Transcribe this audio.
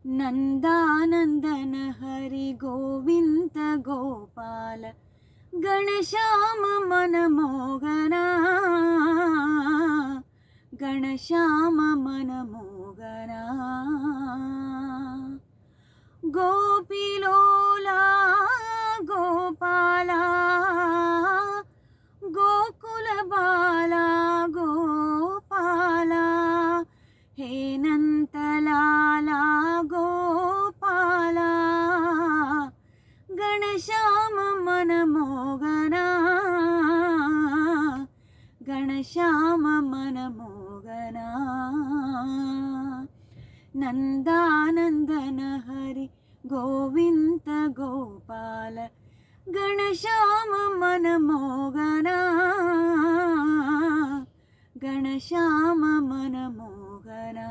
नन्दानन्दन हरि गोविन्द गोपाल गणश्याम मनमोहना गणश्याम मनमोहना गोपीलोला गोपाला गोकुलबाला गोपाला हे नन्तलाला गोपाला गणश्याम मनमोहना गणश्याम मनमोहना नन्दानन्दन हरि गोविन्द गोपाल गणश्याम मनमोहना गणश्याम मनमोहना।